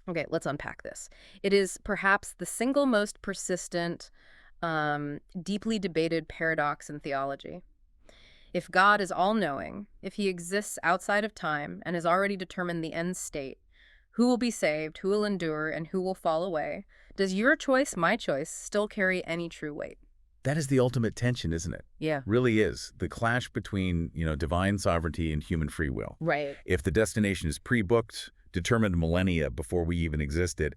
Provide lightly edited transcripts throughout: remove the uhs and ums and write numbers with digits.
Okay, let's unpack this. It is perhaps the single most persistent, deeply debated paradox in theology. If God is all-knowing, if he exists outside of time and has already determined the end state, who will be saved, who will endure, and who will fall away, does your choice, my choice, still carry any true weight? That is the ultimate tension, isn't it? Yeah. Really is. The clash between, divine sovereignty and human free will. Right. If the destination is pre-booked, determined millennia before we even existed,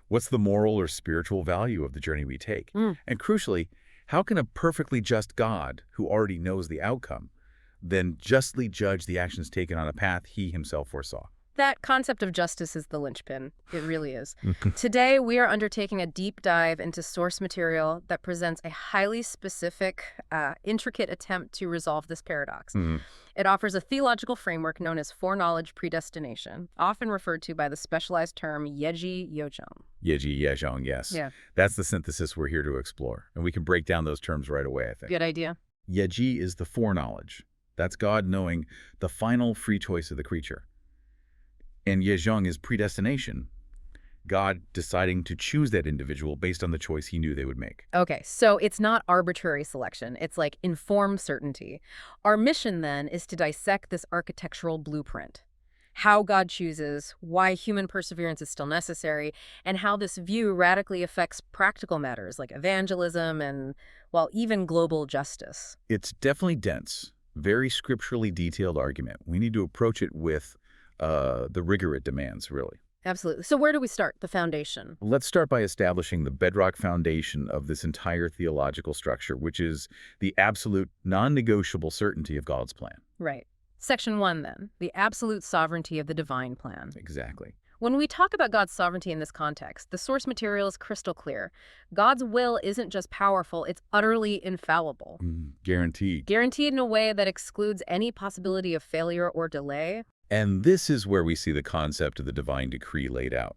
what's the moral or spiritual value of the journey we take? And crucially, how can a perfectly just God, who already knows the outcome, then justly judge the actions taken on a path he himself foresaw? That concept of justice is the linchpin. It really is. Today, we are undertaking a deep dive into source material that presents a highly specific, intricate attempt to resolve this paradox. It offers a theological framework known as foreknowledge predestination, often referred to by the specialized term Yeji Yejeong. Yejeong, yes. Yeah. That's the synthesis we're here to explore. And we can break down those terms right away, I think. Good idea. Yeji is the foreknowledge. That's God knowing the final free choice of the creature. And Yejeong is predestination, God deciding to choose that individual based on the choice he knew they would make. Okay, so it's not arbitrary selection. It's like informed certainty. Our mission, then, is to dissect this architectural blueprint. How God chooses, why human perseverance is still necessary, and how this view radically affects practical matters like evangelism and, well, even global justice. It's definitely dense, very scripturally detailed argument. We need to approach it with the rigor it demands, really. Absolutely. So where do we start? The foundation. Let's start by establishing the bedrock foundation of this entire theological structure, which is the absolute, non-negotiable certainty of God's plan. Right. Section 1, then, the absolute sovereignty of the divine plan. Exactly. When we talk about God's sovereignty in this context, the source material is crystal clear. God's will isn't just powerful, it's utterly infallible. Guaranteed. Guaranteed in a way that excludes any possibility of failure or delay. And this is where we see the concept of the divine decree laid out.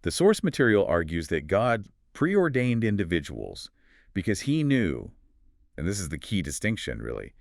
The source material argues that God preordained individuals because he knew, and this is the key distinction really,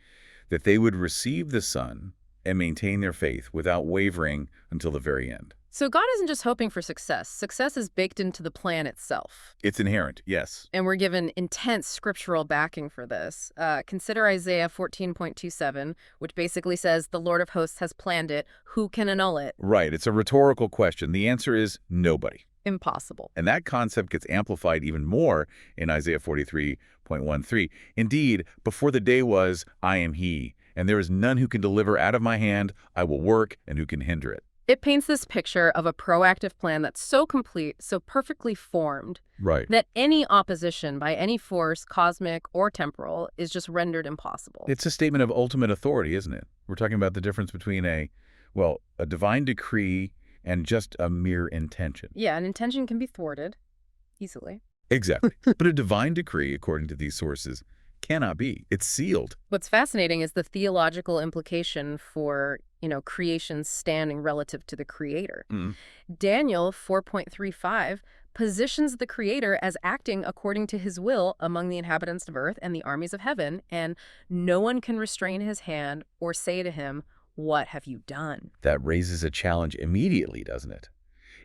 that they would receive the Son and maintain their faith without wavering until the very end. So God isn't just hoping for success. Success is baked into the plan itself. It's inherent, yes. And we're given intense scriptural backing for this. Consider Isaiah 14.27, which basically says, the Lord of hosts has planned it. Who can annul it? Right. It's a rhetorical question. The answer is nobody. Impossible. And that concept gets amplified even more in Isaiah 43.13. Indeed, before the day was, I am he, and there is none who can deliver out of my hand. I will work, and who can hinder it? It paints this picture of a proactive plan that's so complete, so perfectly formed, Right. that any opposition by any force, cosmic or temporal, is just rendered impossible. It's a statement of ultimate authority, isn't it? We're talking about the difference between a divine decree and just a mere intention. Yeah, an intention can be thwarted easily. Exactly. But a divine decree, according to these sources, cannot be. It's sealed. What's fascinating is the theological implication for, creation's standing relative to the Creator. Daniel 4.35 positions the Creator as acting according to his will among the inhabitants of earth and the armies of heaven, and no one can restrain his hand or say to him, what have you done? That raises a challenge immediately, doesn't it?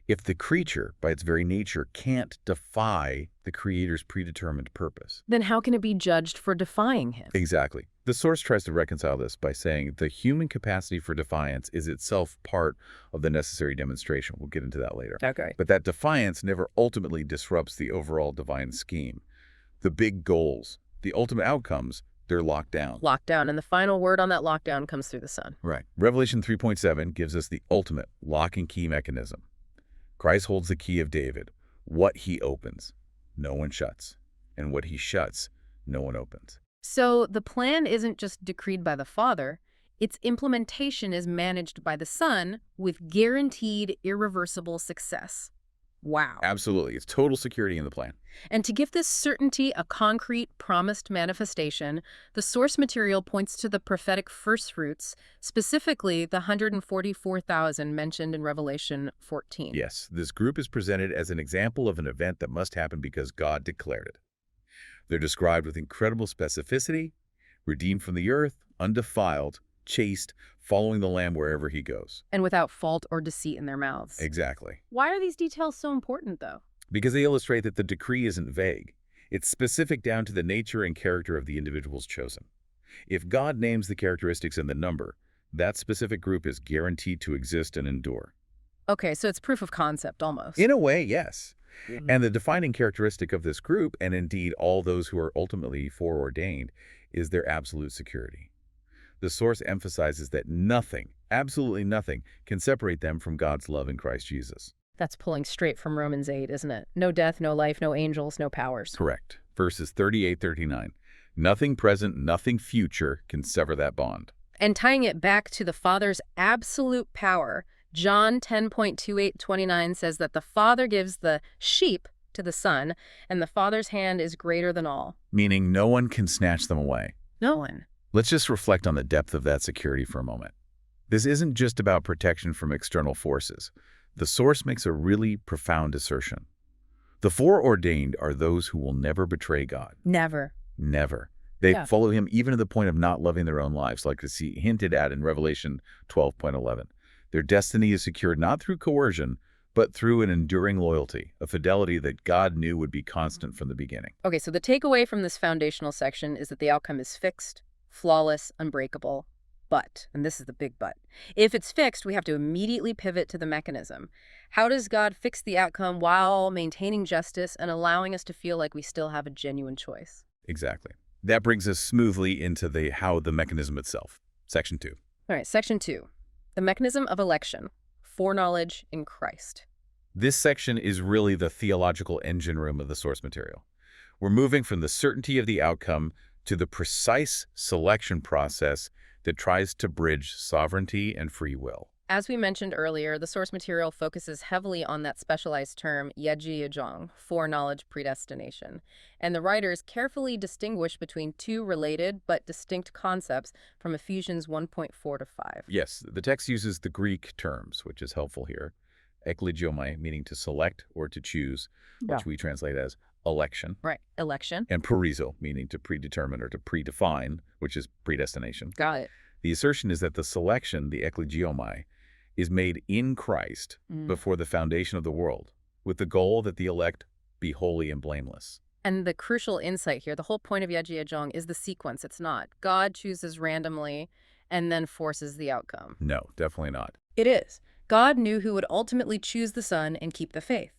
If the creature, by its very nature, can't defy the Creator's predetermined purpose, then how can it be judged for defying him? Exactly. The source tries to reconcile this by saying the human capacity for defiance is itself part of the necessary demonstration. We'll get into that later. Okay. But that defiance never ultimately disrupts the overall divine scheme. The big goals, the ultimate outcomes, they're locked down. Locked down. And the final word on that lockdown comes through the Son. Right. Revelation 3.7 gives us the ultimate lock and key mechanism. Christ holds the key of David. What he opens, no one shuts. And what he shuts, no one opens. So the plan isn't just decreed by the Father. Its implementation is managed by the Son with guaranteed irreversible success. Wow. Absolutely. It's total security in the plan. And to give this certainty a concrete, promised manifestation, the source material points to the prophetic firstfruits, specifically the 144,000 mentioned in Revelation 14. Yes, this group is presented as an example of an event that must happen because God declared it. They're described with incredible specificity, redeemed from the earth, undefiled, chaste, following the Lamb wherever he goes. And without fault or deceit in their mouths. Exactly. Why are these details so important, though? Because they illustrate that the decree isn't vague. It's specific down to the nature and character of the individuals chosen. If God names the characteristics in the number, that specific group is guaranteed to exist and endure. Okay, so it's proof of concept, almost. In a way, yes. And the defining characteristic of this group, and indeed all those who are ultimately foreordained, is their absolute security. The source emphasizes that nothing, absolutely nothing, can separate them from God's love in Christ Jesus. That's pulling straight from Romans 8, isn't it? No death, no life, no angels, no powers. Correct. Verses 38-39. Nothing present, nothing future can sever that bond. And tying it back to the Father's absolute power, John 10:28-29 says that the Father gives the sheep to the Son, and the Father's hand is greater than all. Meaning no one can snatch them away. No one. Let's just reflect on the depth of that security for a moment. This isn't just about protection from external forces. The source makes a really profound assertion. The foreordained are those who will never betray God. Never. Never. They follow him even to the point of not loving their own lives, like we see hinted at in Revelation 12:11. Their destiny is secured not through coercion, but through an enduring loyalty, a fidelity that God knew would be constant from the beginning. Okay, so the takeaway from this foundational section is that the outcome is fixed, flawless, unbreakable. But, and this is the big but, if it's fixed, we have to immediately pivot to the mechanism. How does God fix the outcome while maintaining justice and allowing us to feel like we still have a genuine choice? Exactly. That brings us smoothly into the mechanism itself. Section 2. All right, Section 2. The mechanism of election. Foreknowledge in Christ. This section is really the theological engine room of the source material. We're moving from the certainty of the outcome to the precise selection process that tries to bridge sovereignty and free will. As we mentioned earlier, the source material focuses heavily on that specialized term, Yejeong, foreknowledge, predestination. And the writers carefully distinguish between two related but distinct concepts from Ephesians 1:4-5. Yes, the text uses the Greek terms, which is helpful here. Eklegiomai, meaning to select or to choose, which we translate as election. Right, election. And perizo, meaning to predetermine or to predefine, which is predestination. Got it. The assertion is that the selection, the eklegiomai, is made in Christ before the foundation of the world, with the goal that the elect be holy and blameless. And the crucial insight here, the whole point of Yejeong is the sequence. It's not. God chooses randomly and then forces the outcome. No, definitely not. It is. God knew who would ultimately choose the Son and keep the faith.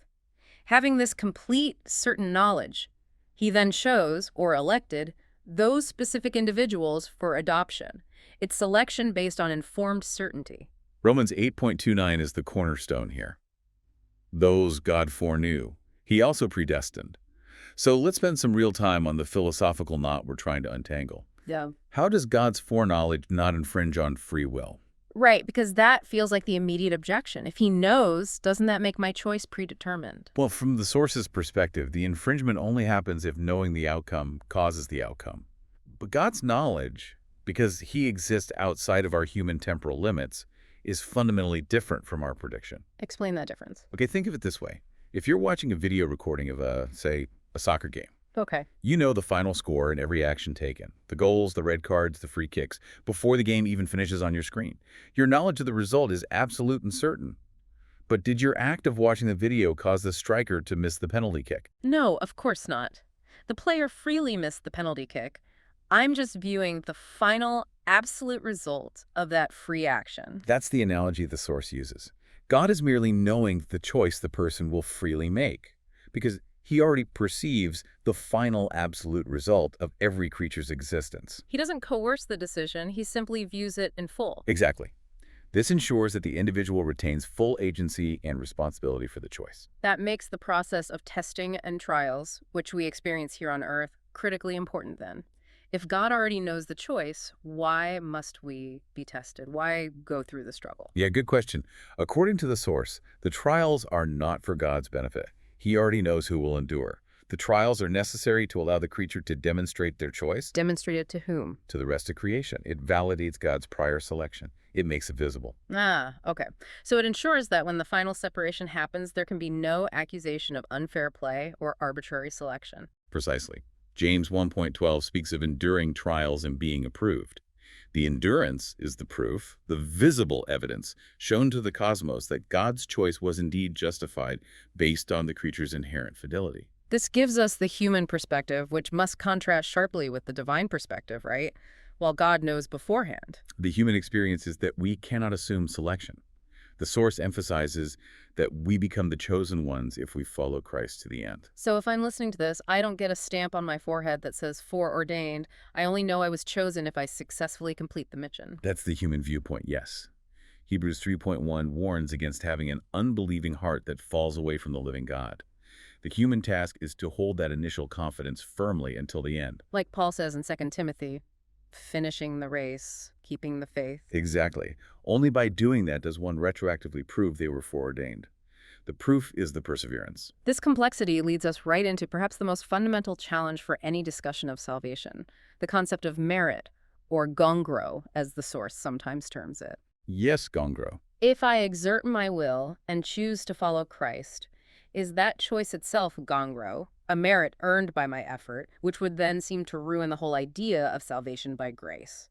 Having this complete, certain knowledge, he then chose, or elected, those specific individuals for adoption. It's selection based on informed certainty. Romans 8:29 is the cornerstone here. Those God foreknew, he also predestined. So let's spend some real time on the philosophical knot we're trying to untangle. Yeah. How does God's foreknowledge not infringe on free will? Right, because that feels like the immediate objection. If he knows, doesn't that make my choice predetermined? Well, from the source's perspective, the infringement only happens if knowing the outcome causes the outcome. But God's knowledge, because he exists outside of our human temporal limits, is fundamentally different from our prediction. Explain that difference. Okay, think of it this way. If you're watching a video recording of, say, a soccer game, Okay. you know the final score and every action taken, the goals, the red cards, the free kicks, before the game even finishes on your screen. Your knowledge of the result is absolute and certain. But did your act of watching the video cause the striker to miss the penalty kick? No, of course not. The player freely missed the penalty kick. I'm just viewing the final absolute result of that free action. That's the analogy the source uses. God is merely knowing the choice the person will freely make, because he already perceives the final absolute result of every creature's existence. He doesn't coerce the decision, he simply views it in full. Exactly. This ensures that the individual retains full agency and responsibility for the choice. That makes the process of testing and trials, which we experience here on Earth, critically important then. If God already knows the choice, why must we be tested? Why go through the struggle? Yeah, good question. According to the source, the trials are not for God's benefit. He already knows who will endure. The trials are necessary to allow the creature to demonstrate their choice. Demonstrate it to whom? To the rest of creation. It validates God's prior selection. It makes it visible. Ah, okay. So it ensures that when the final separation happens, there can be no accusation of unfair play or arbitrary selection. Precisely. James 1:12 speaks of enduring trials and being approved. The endurance is the proof, the visible evidence shown to the cosmos that God's choice was indeed justified based on the creature's inherent fidelity. This gives us the human perspective, which must contrast sharply with the divine perspective, right? While God knows beforehand. The human experience is that we cannot assume selection. The source emphasizes that we become the chosen ones if we follow Christ to the end. So if I'm listening to this, I don't get a stamp on my forehead that says foreordained. I only know I was chosen if I successfully complete the mission. That's the human viewpoint, yes. Hebrews 3.1 warns against having an unbelieving heart that falls away from the living God. The human task is to hold that initial confidence firmly until the end. Like Paul says in 2 Timothy, finishing the race, keeping the faith. Exactly. Only by doing that does one retroactively prove they were foreordained. The proof is the perseverance. This complexity leads us right into perhaps the most fundamental challenge for any discussion of salvation, the concept of merit, or gongro, as the source sometimes terms it. Yes, Gongro. If I exert my will and choose to follow Christ, is that choice itself gongro, a merit earned by my effort, which would then seem to ruin the whole idea of salvation by grace?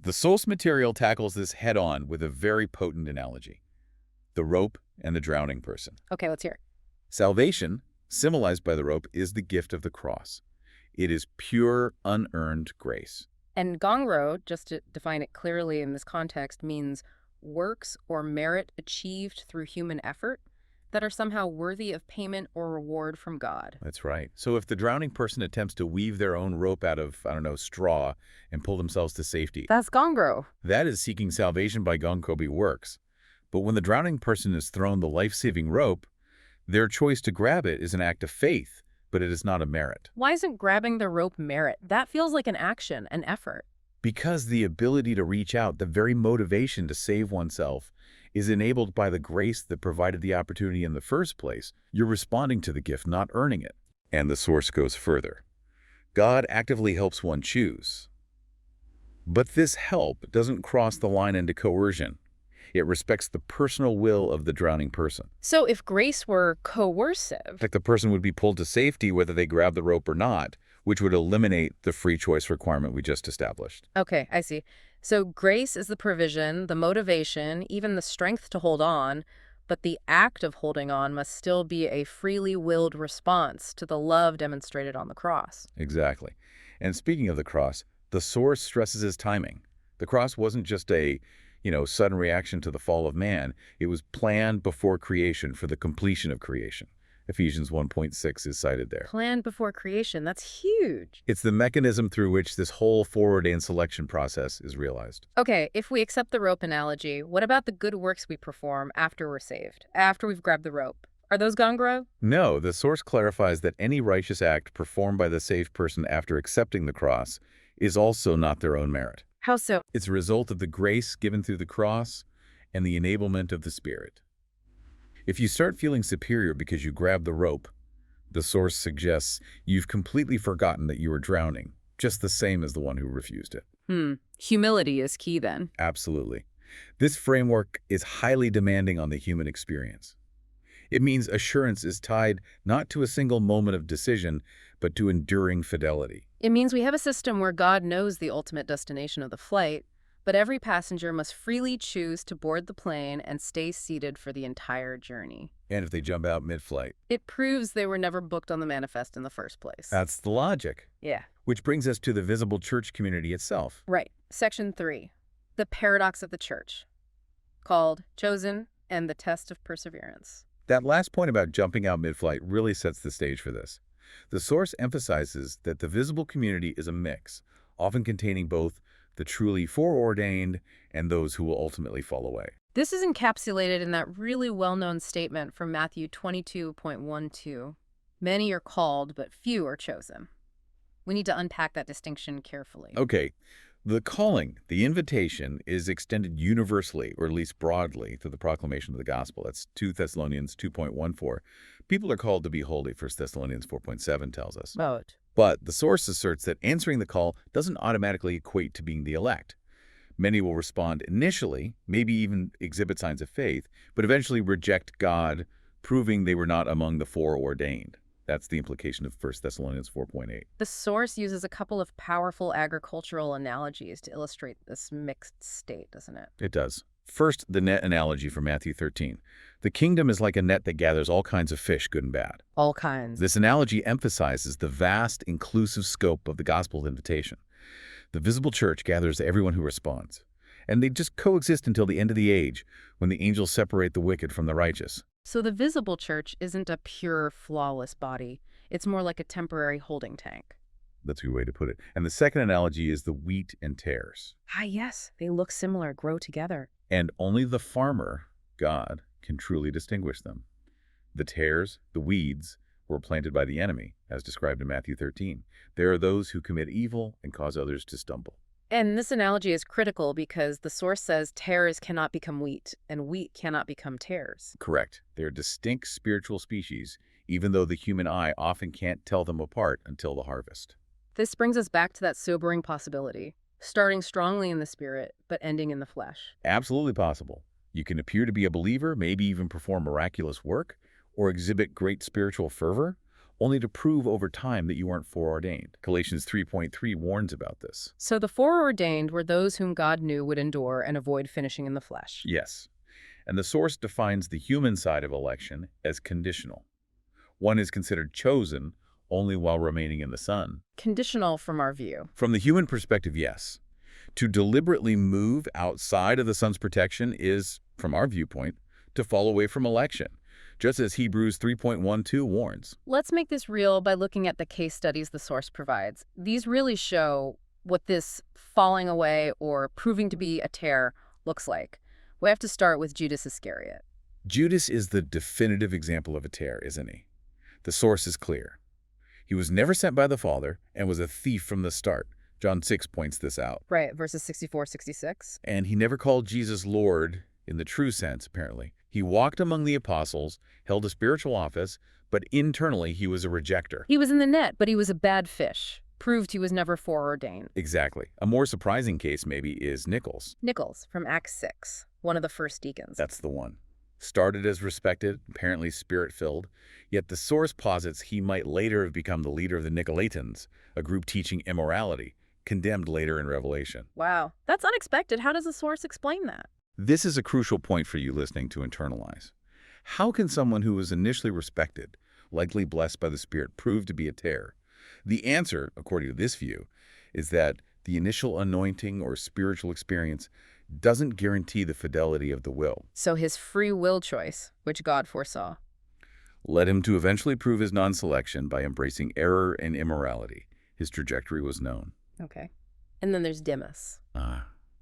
The source material tackles this head-on with a very potent analogy: the rope and the drowning person. Okay, let's hear it. Salvation, symbolized by the rope, is the gift of the cross. It is pure, unearned grace. And gongro, just to define it clearly in this context, means works or merit achieved through human effort that are somehow worthy of payment or reward from God. That's right. So if the drowning person attempts to weave their own rope out of, straw and pull themselves to safety, That's gongro. that is seeking salvation by Gonkobi works. But when the drowning person is thrown the life-saving rope, their choice to grab it is an act of faith, but it is not a merit. Why isn't grabbing the rope merit? That feels like an action, an effort. Because the ability to reach out, the very motivation to save oneself, is enabled by the grace that provided the opportunity in the first place. You're responding to the gift, not earning it. And the source goes further. God actively helps one choose. But this help doesn't cross the line into coercion. It respects the personal will of the drowning person. So if grace were coercive, Like the person would be pulled to safety whether they grab the rope or not, which would eliminate the free choice requirement we just established. okay, I see. So grace is the provision, the motivation, even the strength to hold on, but the act of holding on must still be a freely willed response to the love demonstrated on the cross. Exactly. And speaking of the cross, the source stresses his timing. The cross wasn't just a, sudden reaction to the fall of man. It was planned before creation for the completion of creation. Ephesians 1.6 is cited there. Planned before creation, that's huge. It's the mechanism through which this whole foreordained selection process is realized. Okay, if we accept the rope analogy, what about the good works we perform after we're saved, after we've grabbed the rope? Are those gongro? No, the source clarifies that any righteous act performed by the saved person after accepting the cross is also not their own merit. How so? It's a result of the grace given through the cross and the enablement of the Spirit. If you start feeling superior because you grabbed the rope, the source suggests you've completely forgotten that you were drowning, just the same as the one who refused it. Humility is key then. Absolutely. This framework is highly demanding on the human experience. It means assurance is tied not to a single moment of decision, but to enduring fidelity. It means we have a system where God knows the ultimate destination of the flight, but every passenger must freely choose to board the plane and stay seated for the entire journey. And if they jump out mid-flight, It proves they were never booked on the manifest in the first place. that's the logic. Yeah. Which brings us to the visible church community itself. Right. Section 3. The paradox of the church, called Chosen and the Test of Perseverance. That last point about jumping out mid-flight really sets the stage for this. The source emphasizes that the visible community is a mix, often containing both the truly foreordained and those who will ultimately fall away. This is encapsulated in that really well-known statement from Matthew 22.12. Many are called, but few are chosen. We need to unpack that distinction carefully. Okay, the calling, the invitation, is extended universally, or at least broadly, through the proclamation of the gospel. That's 2 Thessalonians 2.14. People are called to be holy, 1 Thessalonians 4.7 tells us. Vote. But the source asserts that answering the call doesn't automatically equate to being the elect. Many will respond initially, maybe even exhibit signs of faith, but eventually reject God, proving they were not among the foreordained. That's the implication of 1 Thessalonians 4:8. The source uses a couple of powerful agricultural analogies to illustrate this mixed state, doesn't it? It does. First, the net analogy from Matthew 13. The kingdom is like a net that gathers all kinds of fish, good and bad. All kinds. This analogy emphasizes the vast, inclusive scope of the gospel invitation. The visible church gathers everyone who responds, and they just coexist until the end of the age, when the angels separate the wicked from the righteous. So the visible church isn't a pure, flawless body. It's more like a temporary holding tank. That's a good way to put it. And the second analogy is the wheat and tares. Ah, yes. They look similar, grow together. And only the farmer, God, can truly distinguish them. The tares, the weeds, were planted by the enemy, as described in Matthew 13. There are those who commit evil and cause others to stumble. And this analogy is critical because the source says tares cannot become wheat, and wheat cannot become tares. Correct. They are distinct spiritual species, even though the human eye often can't tell them apart until the harvest. This brings us back to that sobering possibility, starting strongly in the spirit, but ending in the flesh. Absolutely possible. You can appear to be a believer, maybe even perform miraculous work, or exhibit great spiritual fervor, only to prove over time that you weren't foreordained. Galatians 3:3 warns about this. So the foreordained were those whom God knew would endure and avoid finishing in the flesh. Yes. And the source defines the human side of election as conditional. One is considered chosen only while remaining in the Son. Conditional from our view. From the human perspective, yes. To deliberately move outside of the Son's protection is, from our viewpoint, to fall away from election, just as Hebrews 3:12 warns. Let's make this real by looking at the case studies the source provides. These really show what this falling away or proving to be a tare looks like. We have to start with Judas Iscariot. Judas is the definitive example of a tare, isn't he? The source is clear. He was never sent by the Father and was a thief from the start. John 6 points this out. Right, verses 64-66. And he never called Jesus Lord in the true sense, apparently. He walked among the apostles, held a spiritual office, but internally he was a rejecter. He was in the net, but he was a bad fish. Proved he was never foreordained. Exactly. A more surprising case, maybe, is Nicholas. Nicholas, from Acts 6, one of the first deacons. That's the one. Started as respected, apparently spirit-filled, yet the source posits he might later have become the leader of the Nicolaitans, a group teaching immorality, condemned later in Revelation. Wow, that's unexpected. How does the source explain that? This is a crucial point for you listening to internalize. How can someone who was initially respected, likely blessed by the Spirit, prove to be a tare? The answer, according to this view, is that the initial anointing or spiritual experience doesn't guarantee the fidelity of the will. So his free will choice, which God foresaw, led him to eventually prove his non-selection by embracing error and immorality. His trajectory was known. Okay. And then there's Demas.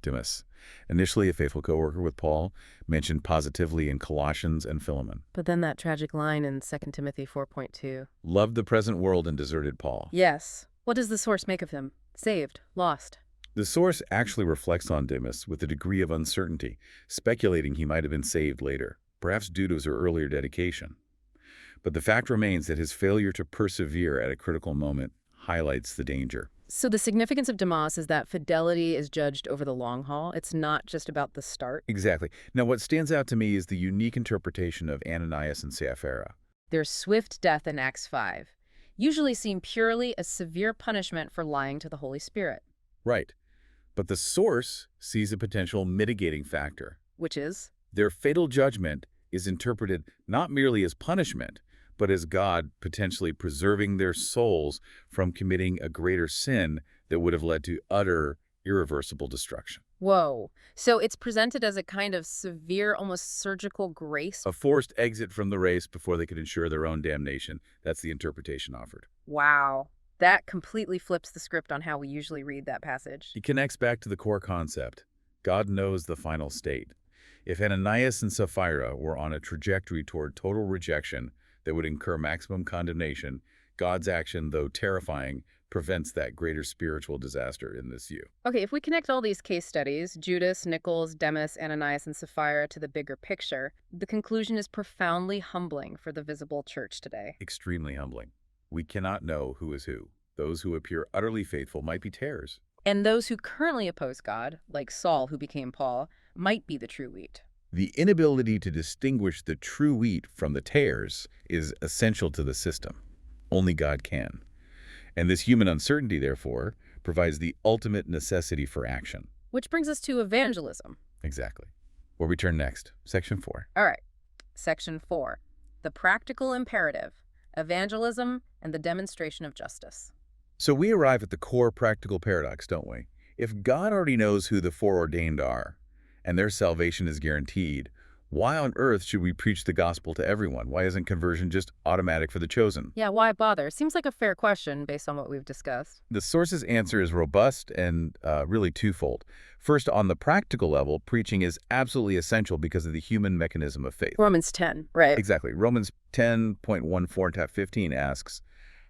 Demas, initially a faithful co-worker with Paul, mentioned positively in Colossians and Philemon. But then that tragic line in 2 Timothy 4:2. Loved the present world and deserted Paul. Yes. What does the source make of him? Saved? Lost? The source actually reflects on Demas with a degree of uncertainty, speculating he might have been saved later, perhaps due to his earlier dedication. But the fact remains that his failure to persevere at a critical moment highlights the danger. So the significance of Demas is that fidelity is judged over the long haul. It's not just about the start. Exactly. Now, what stands out to me is the unique interpretation of Ananias and Sapphira. Their swift death in Acts 5 usually seen purely as severe punishment for lying to the Holy Spirit. Right. But the source sees a potential mitigating factor. Which is? Their fatal judgment is interpreted not merely as punishment, but as God potentially preserving their souls from committing a greater sin that would have led to utter, irreversible destruction. Whoa. So it's presented as a kind of severe, almost surgical grace? A forced exit from the race before they could ensure their own damnation. That's the interpretation offered. Wow. That completely flips the script on how we usually read that passage. It connects back to the core concept. God knows the final state. If Ananias and Sapphira were on a trajectory toward total rejection that would incur maximum condemnation, God's action, though terrifying, prevents that greater spiritual disaster in this view. Okay, if we connect all these case studies, Judas, Nicholas, Demas, Ananias, and Sapphira, to the bigger picture, the conclusion is profoundly humbling for the visible church today. Extremely humbling. We cannot know who is who. Those who appear utterly faithful might be tares. And those who currently oppose God, like Saul, who became Paul, might be the true wheat. The inability to distinguish the true wheat from the tares is essential to the system. Only God can. And this human uncertainty, therefore, provides the ultimate necessity for action. Which brings us to evangelism. Exactly. Where we turn next, Section 4. All right. Section 4. The practical imperative, evangelism, and the demonstration of justice. So we arrive at the core practical paradox, don't we? If God already knows who the foreordained are, and their salvation is guaranteed, why on earth should we preach the gospel to everyone? Why isn't conversion just automatic for the chosen? Yeah, why bother? Seems like a fair question based on what we've discussed. The source's answer is robust and really twofold. First, on the practical level, preaching is absolutely essential because of the human mechanism of faith. Romans 10, right? Exactly. Romans 10.14-15 asks,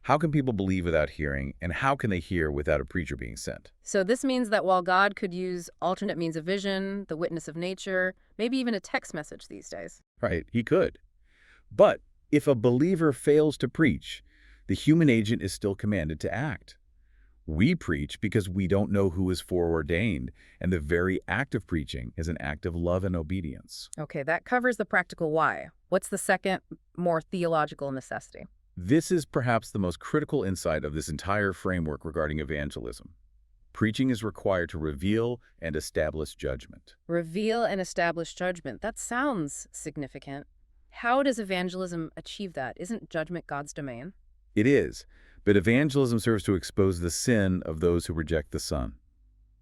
how can people believe without hearing, and how can they hear without a preacher being sent? So this means that while God could use alternate means of vision, the witness of nature, maybe even a text message these days. Right, he could. But if a believer fails to preach, the human agent is still commanded to act. We preach because we don't know who is foreordained, and the very act of preaching is an act of love and obedience. Okay, that covers the practical why. What's the second, more theological necessity? This is perhaps the most critical insight of this entire framework regarding evangelism. Preaching is required to reveal and establish judgment. Reveal and establish judgment. That sounds significant. How does evangelism achieve that? Isn't judgment God's domain? It is, but evangelism serves to expose the sin of those who reject the Son.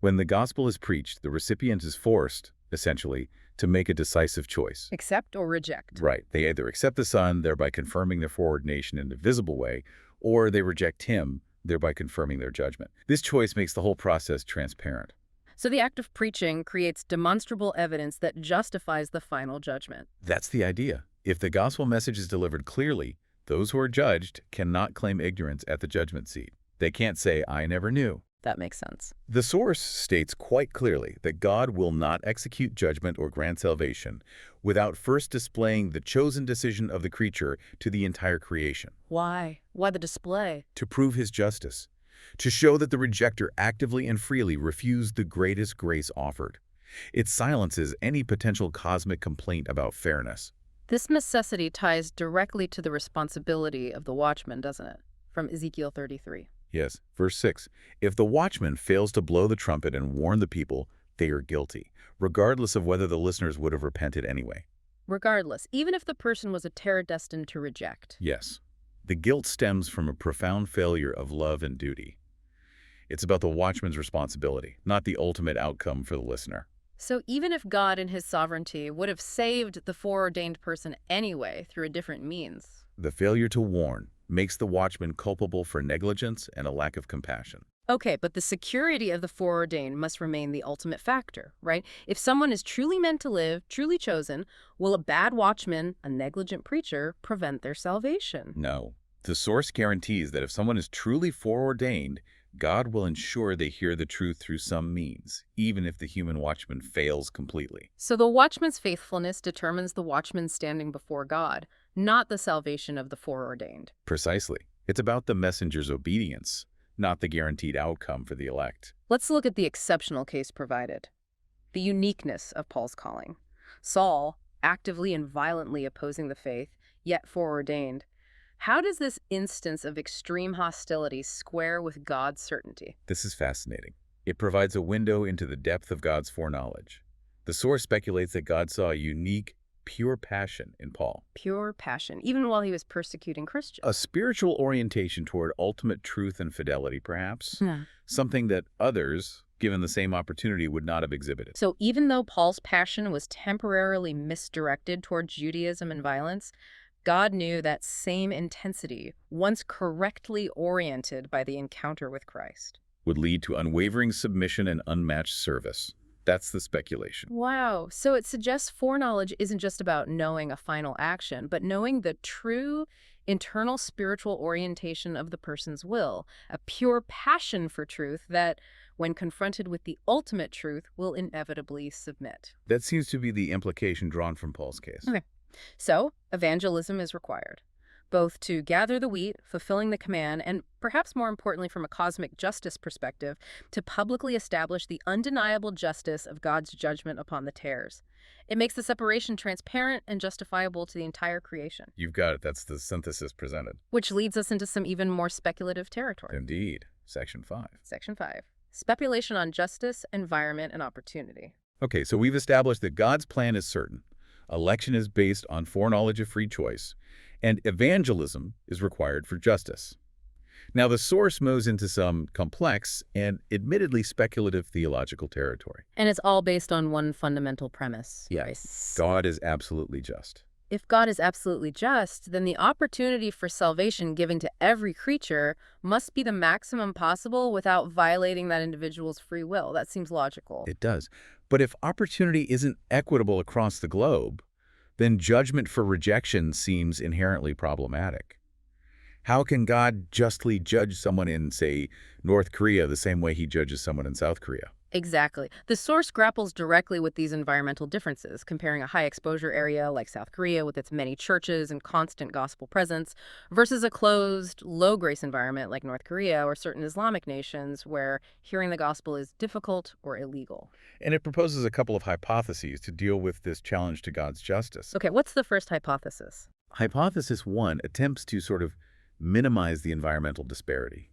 When the gospel is preached, the recipient is forced, essentially, to make a decisive choice. Accept or reject. Right. They either accept the Son, thereby confirming their foreordination in a visible way, or they reject him, thereby confirming their judgment. This choice makes the whole process transparent. So the act of preaching creates demonstrable evidence that justifies the final judgment. That's the idea. If the gospel message is delivered clearly, those who are judged cannot claim ignorance at the judgment seat. They can't say, I never knew. That makes sense. The source states quite clearly that God will not execute judgment or grant salvation without first displaying the chosen decision of the creature to the entire creation. Why? Why the display? To prove his justice, to show that the rejecter actively and freely refused the greatest grace offered. It silences any potential cosmic complaint about fairness. This necessity ties directly to the responsibility of the watchman, doesn't it? From Ezekiel 33. Yes, verse 6. If the watchman fails to blow the trumpet and warn the people, they are guilty, regardless of whether the listeners would have repented anyway. Regardless, even if the person was a terror destined to reject. Yes. The guilt stems from a profound failure of love and duty. It's about the watchman's responsibility, not the ultimate outcome for the listener. So even if God in his sovereignty would have saved the foreordained person anyway through a different means. The failure to warn makes the watchman culpable for negligence and a lack of compassion. Okay, but the security of the foreordained must remain the ultimate factor, right? If someone is truly meant to live, truly chosen, will a bad watchman, a negligent preacher, prevent their salvation? No. The source guarantees that if someone is truly foreordained, God will ensure they hear the truth through some means, even if the human watchman fails completely. So the watchman's faithfulness determines the watchman's standing before God, not the salvation of the foreordained. Precisely. It's about the messenger's obedience, not the guaranteed outcome for the elect. Let's look at the exceptional case provided. The uniqueness of Paul's calling. Saul, actively and violently opposing the faith, yet foreordained. How does this instance of extreme hostility square with God's certainty? This is fascinating. It provides a window into the depth of God's foreknowledge. The source speculates that God saw a unique, pure passion in Paul. Pure passion, even while he was persecuting Christians. A spiritual orientation toward ultimate truth and fidelity, perhaps. Something that others, given the same opportunity, would not have exhibited. So even though Paul's passion was temporarily misdirected toward Judaism and violence, God knew that same intensity, once correctly oriented by the encounter with Christ, would lead to unwavering submission and unmatched service. That's the speculation. Wow. So it suggests foreknowledge isn't just about knowing a final action, but knowing the true internal spiritual orientation of the person's will, a pure passion for truth that, when confronted with the ultimate truth, will inevitably submit. That seems to be the implication drawn from Paul's case. Okay. So, evangelism is required. both to gather the wheat, fulfilling the command, and perhaps more importantly from a cosmic justice perspective, to publicly establish the undeniable justice of God's judgment upon the tares. It makes the separation transparent and justifiable to the entire creation. You've got it. That's the synthesis presented. Which leads us into some even more speculative territory. Indeed. Section 5. Section 5. Speculation on justice, environment, and opportunity. Okay, so we've established that God's plan is certain. Election is based on foreknowledge of free choice, and evangelism is required for justice. Now, the source moves into some complex and admittedly speculative theological territory. And it's all based on one fundamental premise. Yes, God is absolutely just. If God is absolutely just, then the opportunity for salvation given to every creature must be the maximum possible without violating that individual's free will. That seems logical. It does. But if opportunity isn't equitable across the globe, then judgment for rejection seems inherently problematic. How can God justly judge someone in, say, North Korea the same way he judges someone in South Korea? Exactly. The source grapples directly with these environmental differences, comparing a high-exposure area like South Korea with its many churches and constant gospel presence versus a closed, low-grace environment like North Korea or certain Islamic nations where hearing the gospel is difficult or illegal. And it proposes a couple of hypotheses to deal with this challenge to God's justice. Okay, what's the first hypothesis? Hypothesis 1 attempts to sort of minimize the environmental disparity.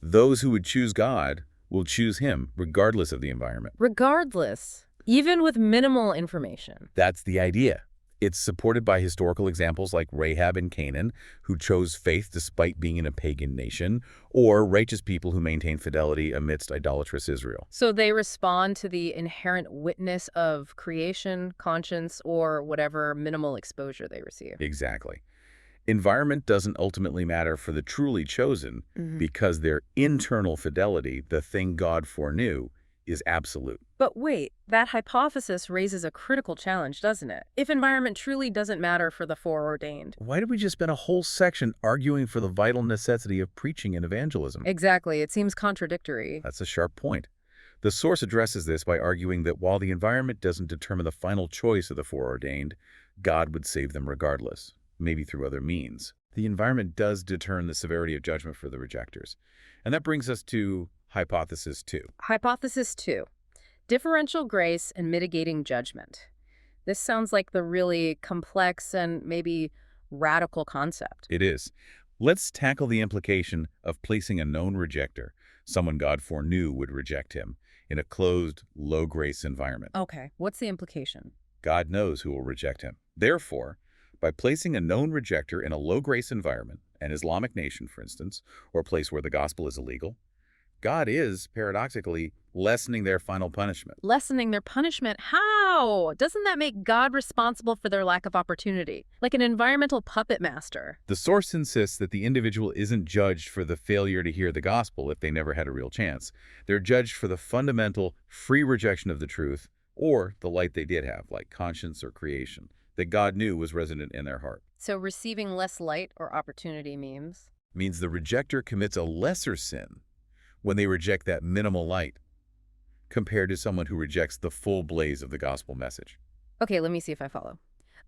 Those who would choose God will choose him regardless of the environment. Regardless, even with minimal information. That's the idea. It's supported by historical examples like Rahab in Canaan, who chose faith despite being in a pagan nation, or righteous people who maintain fidelity amidst idolatrous Israel. So they respond to the inherent witness of creation, conscience, or whatever minimal exposure they receive. Exactly. Environment doesn't ultimately matter for the truly chosen because their internal fidelity, the thing God foreknew, is absolute. But wait, that hypothesis raises a critical challenge, doesn't it? If environment truly doesn't matter for the foreordained. Why did we just spend a whole section arguing for the vital necessity of preaching and evangelism? Exactly. It seems contradictory. That's a sharp point. The source addresses this by arguing that while the environment doesn't determine the final choice of the foreordained, God would save them regardless, maybe through other means. The environment does determine the severity of judgment for the rejectors. And that brings us to Hypothesis 2. Hypothesis 2. Differential grace and mitigating judgment. This sounds like the really complex and maybe radical concept. It is. Let's tackle the implication of placing a known rejector, someone God foreknew would reject him, in a closed, low-grace environment. Okay, what's the implication? God knows who will reject him. Therefore, by placing a known rejector in a low-grace environment, an Islamic nation, for instance, or a place where the gospel is illegal, God is, paradoxically, lessening their final punishment. Lessening their punishment? How? Doesn't that make God responsible for their lack of opportunity? Like an environmental puppet master. The source insists that the individual isn't judged for the failure to hear the gospel if they never had a real chance. They're judged for the fundamental, free rejection of the truth, or the light they did have, like conscience or creation, that God knew was resident in their heart. So receiving less light or opportunity means the rejector commits a lesser sin when they reject that minimal light compared to someone who rejects the full blaze of the gospel message. Okay, let me see if I follow.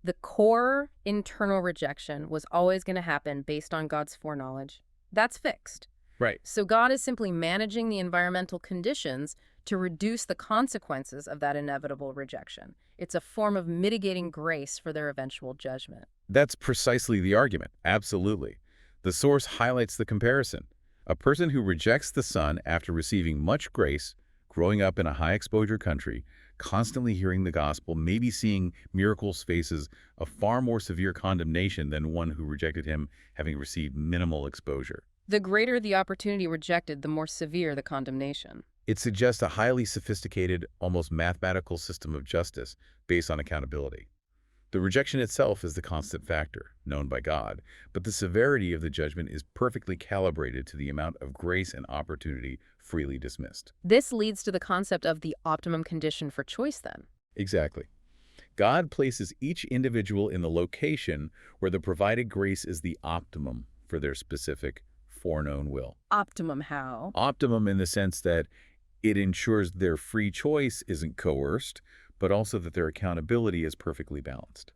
The core internal rejection was always going to happen based on God's foreknowledge. That's fixed. Right. So God is simply managing the environmental conditions to reduce the consequences of that inevitable rejection. It's a form of mitigating grace for their eventual judgment. That's precisely the argument. Absolutely. The source highlights the comparison. A person who rejects the Son after receiving much grace, growing up in a high-exposure country, constantly hearing the gospel, maybe seeing miracles faces a far more severe condemnation than one who rejected him having received minimal exposure. The greater the opportunity rejected, the more severe the condemnation. It suggests a highly sophisticated, almost mathematical system of justice based on accountability. The rejection itself is the constant factor, known by God, but the severity of the judgment is perfectly calibrated to the amount of grace and opportunity freely dismissed. This leads to the concept of the optimum condition for choice, then. Exactly. God places each individual in the location where the provided grace is the optimum for their specific foreknown will. Optimum how? Optimum in the sense that it ensures their free choice isn't coerced, but also that their accountability is perfectly balanced.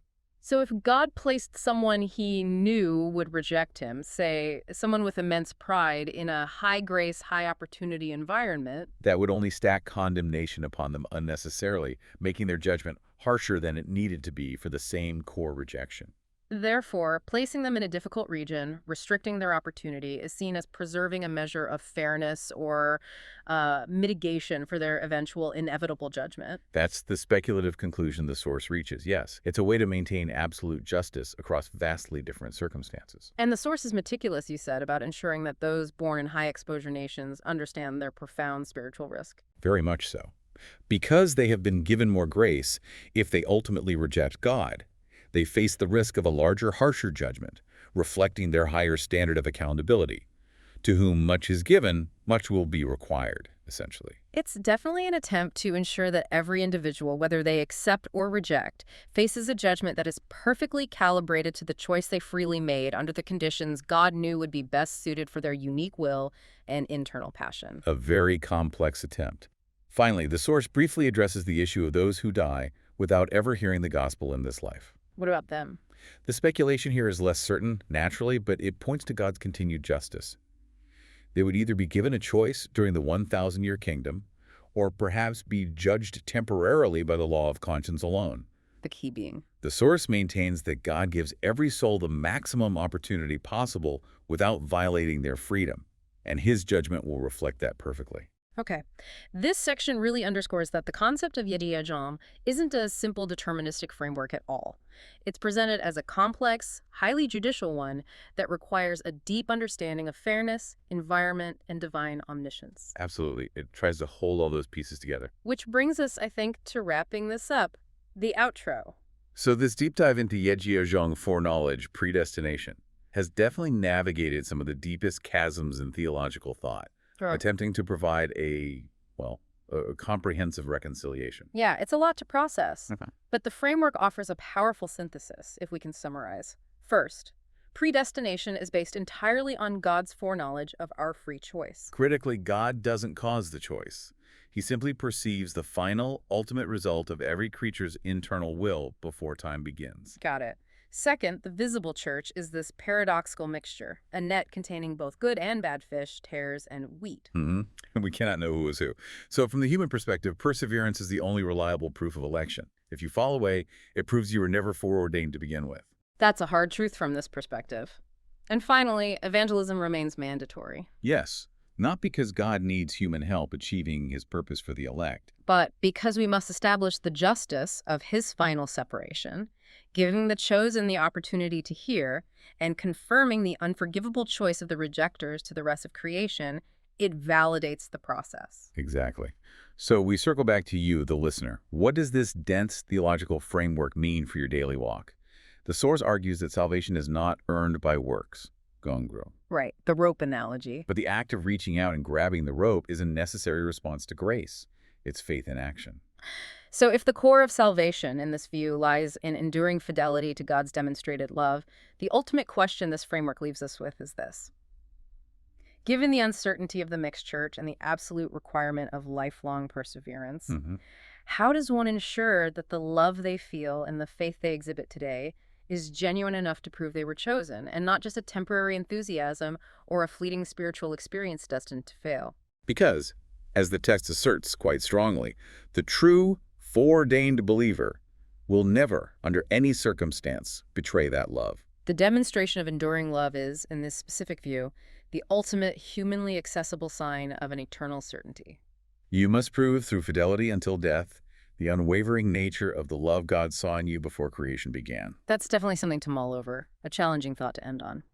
So if God placed someone he knew would reject him, say someone with immense pride, in a high grace, high opportunity environment, That would only stack condemnation upon them unnecessarily, making their judgment harsher than it needed to be for the same core rejection. therefore, placing them in a difficult region, restricting their opportunity, is seen as preserving a measure of fairness or mitigation for their eventual inevitable judgment. That's the speculative conclusion the source reaches, yes. It's a way to maintain absolute justice across vastly different circumstances. And the source is meticulous, you said, about ensuring that those born in high exposure nations understand their profound spiritual risk. Very much so. Because they have been given more grace, if they ultimately reject God, they face the risk of a larger, harsher judgment, reflecting their higher standard of accountability. To whom much is given, much will be required, essentially. It's definitely an attempt to ensure that every individual, whether they accept or reject, faces a judgment that is perfectly calibrated to the choice they freely made under the conditions God knew would be best suited for their unique will and internal passion. A very complex attempt. Finally, the source briefly addresses the issue of those who die without ever hearing the gospel in this life. What about them? The speculation here is less certain, naturally, but it points to God's continued justice. They would either be given a choice during the 1,000-year kingdom, or perhaps be judged temporarily by the law of conscience alone. The key being. The source maintains that God gives every soul the maximum opportunity possible without violating their freedom, and his judgment will reflect that perfectly. Okay. This section really underscores that the concept of Yejeong isn't a simple deterministic framework at all. It's presented as a complex, highly judicial one that requires a deep understanding of fairness, environment, and divine omniscience. Absolutely. It tries to hold all those pieces together. Which brings us, I think, to wrapping this up, the outro. So this deep dive into Yejeong foreknowledge, predestination, has definitely navigated some of the deepest chasms in theological thought, attempting to provide a comprehensive reconciliation. Yeah, it's a lot to process. Okay. But the framework offers a powerful synthesis, if we can summarize. First, predestination is based entirely on God's foreknowledge of our free choice. Critically, God doesn't cause the choice. He simply perceives the final, ultimate result of every creature's internal will before time begins. Got it. Second, the visible church is this paradoxical mixture, a net containing both good and bad fish, tares, and wheat. And we cannot know who is who. So from the human perspective, perseverance is the only reliable proof of election. If you fall away, it proves you were never foreordained to begin with. That's a hard truth from this perspective. And finally, evangelism remains mandatory. Yes, not because God needs human help achieving his purpose for the elect, But because we must establish the justice of his final separation, giving the chosen the opportunity to hear, and confirming the unforgivable choice of the rejectors to the rest of creation, it validates the process. Exactly. So we circle back to you, the listener. What does this dense theological framework mean for your daily walk? The source argues that salvation is not earned by works, gongro, Right, the rope analogy. but the act of reaching out and grabbing the rope is a necessary response to grace. It's faith in action. So if the core of salvation in this view lies in enduring fidelity to God's demonstrated love, the ultimate question this framework leaves us with is this. Given the uncertainty of the mixed church and the absolute requirement of lifelong perseverance, how does one ensure that the love they feel and the faith they exhibit today is genuine enough to prove they were chosen, and not just a temporary enthusiasm or a fleeting spiritual experience destined to fail? Because, as the text asserts quite strongly, the true, foreordained believer will never, under any circumstance, betray that love. The demonstration of enduring love is, in this specific view, the ultimate humanly accessible sign of an eternal certainty. You must prove through fidelity until death the unwavering nature of the love God saw in you before creation began. That's definitely something to mull over, a challenging thought to end on.